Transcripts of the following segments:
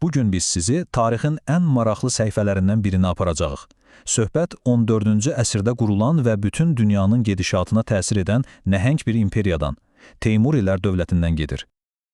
Bugün biz sizi tarixin ən maraqlı səhifələrindən birinə aparacağıq. Söhbət 14-cü əsrdə qurulan və bütün dünyanın gedişatına təsir edən nəhəng bir imperiyadan, Teymurilər dövlətindən gedir.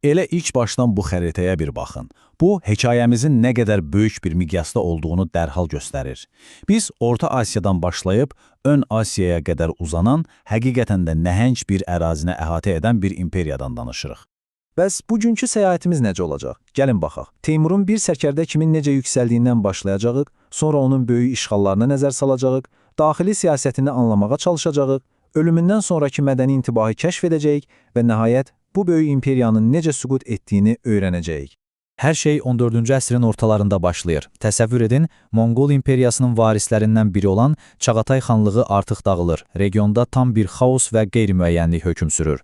Elə ilk başdan bu xəritəyə bir baxın. Bu, hekayəmizin nə qədər böyük bir miqyasda olduğunu dərhal göstərir. Biz Orta Asiyadan başlayıb, Ön Asiyaya qədər uzanan, həqiqətən də nəhəng bir ərazinə əhatə edən bir imperiyadan danışırıq. Bəs bugünkü səyahətimiz necə olacaq? Gəlin baxaq. Teymurun bir sərkərdə kimin necə yüksəldiyindən başlayacağıq, sonra onun böyük işğallarına nəzər salacağıq, daxili siyasətini anlamağa çalışacağıq, ölümündən sonraki mədəni intibahı kəşf edəcəyik və nəhayət bu böyük imperiyanın necə süqut etdiyini öyrənəcəyik. Hər şey 14-cü əsrin ortalarında başlayır. Təsəvvür edin, Monqol imperiyasının varislərindən biri olan Çağatay xanlığı artıq dağılır. Regionda tam bir xaos və qeyri-müəyyənlik hökm sürür.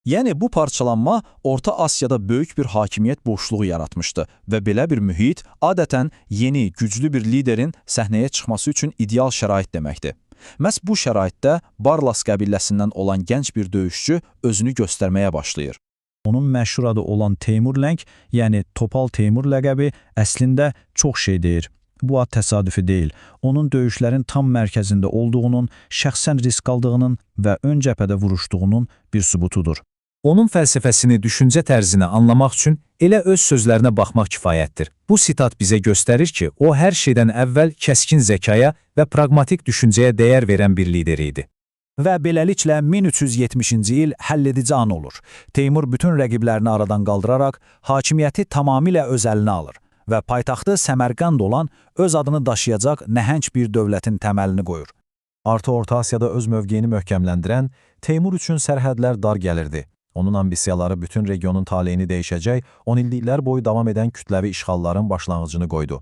Yəni bu parçalanma Orta Asiyada böyük bir hakimiyyət boşluğu yaratmışdı və belə bir mühit adətən yeni, güclü bir liderin səhnəyə çıxması üçün ideal şərait deməkdir. Məhz bu şəraitdə Barlas qəbiləsindən olan gənc bir döyüşçü özünü göstərməyə başlayır. Onun məşhur adı olan Teymurləng, yəni Topal Teymur ləqəbi əslində çox şey deyir. Bu ad təsadüfi deyil, onun döyüşlərin tam mərkəzində olduğunun, şəxsən risk aldığının və ön cəbhədə vuruşduğunun bir sübutudur. Onun fəlsəfəsini, düşüncə tərzini anlamaq üçün elə öz sözlərinə baxmaq kifayətdir. Bu sitat bizə göstərir ki, o hər şeydən əvvəl kəskin zəkaya və praqmatik düşüncəyə dəyər verən bir lider idi. Və beləliklə 1370-ci il həlledici an olur. Teymur bütün rəqiblərini aradan qaldıraraq hakimiyyəti tamamilə öz əlinə alır və paytaxtı Səmərqand olan öz adını daşıyacaq nəhəng bir dövlətin təməlini qoyur. Artı Orta Asiyada öz mövqeyini möhkəmləndirən Teymur üçün sərhədlər dar gəlirdi. Onun ambisiyaları bütün regionun taleyini dəyişəcək, 10 illiklər boyu davam edən kütləvi işğalların başlanğıcını qoydu.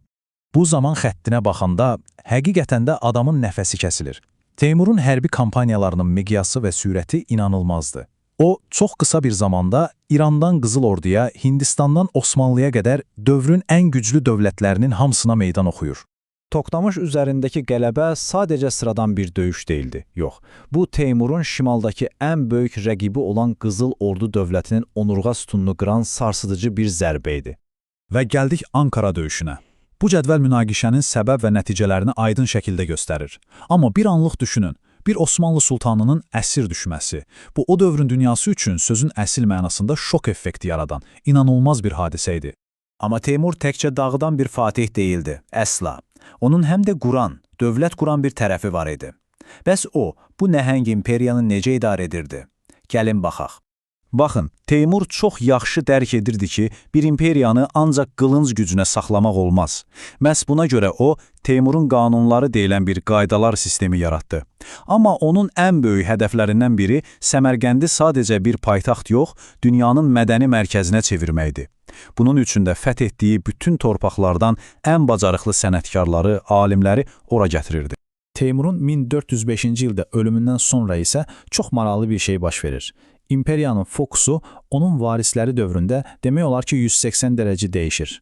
Bu zaman xəttinə baxanda həqiqətən də adamın nəfəsi kəsilir. Teymurun hərbi kampaniyalarının miqyası və sürəti inanılmazdı. O, çox qısa bir zamanda İrandan Qızıl Orduya, Hindistandan Osmanlıya qədər dövrün ən güclü dövlətlərinin hamısına meydan oxuyur. Toxtamış üzərindəki qələbə sadəcə sıradan bir döyüş değildi. Yox, bu Teymurun şimaldakı ən böyük rəqibi olan Qızıl Ordu dövlətinin onurğa sütununu qıran sarsıdıcı bir zərbə idi. Və gəldik Ankara döyüşünə. Bu cədvəl münaqişənin səbəb və nəticələrini aydın şəkildə göstərir. Amma bir anlıq düşünün, bir Osmanlı sultanının əsir düşməsi, bu o dövrün dünyası üçün sözün əsl mənasında şok effekti yaradan, inanılmaz bir hadisə idi. Amma Teymur təkcə dağıdan bir fatih değildi, əsla. Onun həm də quran, dövlət quran bir tərəfi var idi. Bəs o, bu nəhəng imperiyanı necə idarə edirdi? Gəlin baxaq. Baxın, Teymur çox yaxşı dərk edirdi ki, bir imperiyanı ancaq qılınc gücünə saxlamaq olmaz. Məhz buna görə o, Teymurun qanunları deyilən bir qaydalar sistemi yaratdı. Amma onun ən böyük hədəflərindən biri Səmərqəndi sadəcə bir paytaxt yox, dünyanın mədəni mərkəzinə çevirməkdir. Bunun üçün də fəth etdiyi bütün torpaqlardan ən bacarıqlı sənətkarları, alimləri ora gətirirdi. Teymurun 1405-ci ildə ölümündən sonra isə çox maraqlı bir şey baş verir. İmperiyanın fokusu onun varisləri dövründə demək olar ki 180 dərəcə dəyişir.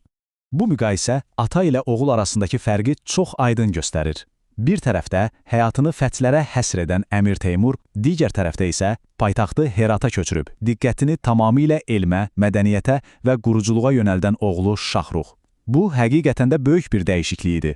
Bu müqayisə ata ilə oğul arasındakı fərqi çox aydın göstərir. Bir tərəfdə həyatını fəthlərə həsr edən Əmir Teymur, digər tərəfdə isə paytaxtı Herata köçürüb, diqqətini tamamilə elmə, mədəniyyətə və quruculuğa yönəldən oğlu Şahrux. Bu, həqiqətən də böyük bir dəyişiklik idi.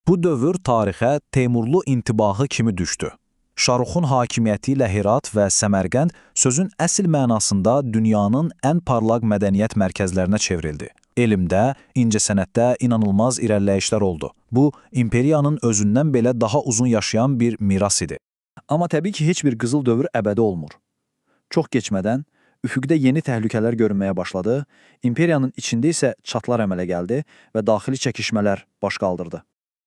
Bu dövr tarixə Teymurlu intibahı kimi düşdü. Şaruxun hakimiyyəti ilə Herat və Səmərqənd sözün əsl mənasında dünyanın ən parlaq mədəniyyət mərkəzlərinə çevrildi. Elmdə, incəsənətdə inanılmaz irəliləyişlər oldu. Bu, imperiyanın özündən belə daha uzun yaşayan bir miras idi. Amma təbii ki, heç bir qızıl dövr əbədi olmur. Çox keçmədən, üfüqdə yeni təhlükələr görünməyə başladı, imperiyanın içində isə çatlar əmələ gəldi və daxili çəkişmələr baş qaldırdı.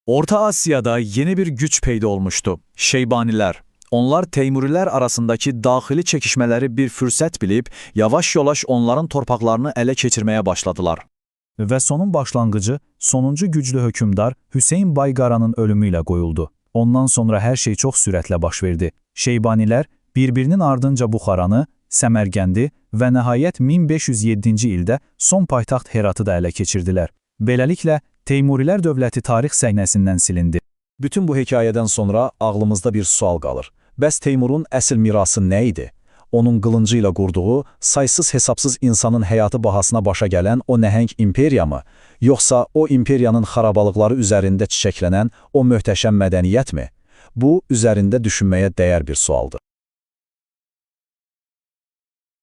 Orta Asiyada yeni bir güc peyda olmuşdu. Şeybanilər. Onlar Teymurilər arasındakı daxili çəkişmələri bir fürsət bilib, yavaş-yavaş onların torpaqlarını ələ keçirməyə başladılar. Və sonun başlanğıcı, sonuncu güclü hökümdar Hüseyn Bayqaranın ölümü ilə qoyuldu. Ondan sonra hər şey çox sürətlə baş verdi. Şeybanilər bir-birinin ardınca Buxaranı, Səmərqəndi və nəhayət 1507-ci ildə son paytaxt Heratı da ələ keçirdilər. Beləliklə, Teymurilər dövləti tarix səhnəsindən silindi. Bütün bu hekayədən sonra ağlımızda bir sual qalır. Bəs Teymurun əsl mirası nə idi? onun qılıncı ilə qurduğu, saysız-hesabsız insanın həyatı bahasına başa gələn o nəhəng imperiya mı, yoxsa o imperiyanın xarabalıqları üzərində çiçəklənən o möhtəşəm mədəniyyətmi? Bu, üzərində düşünməyə dəyər bir sualdır.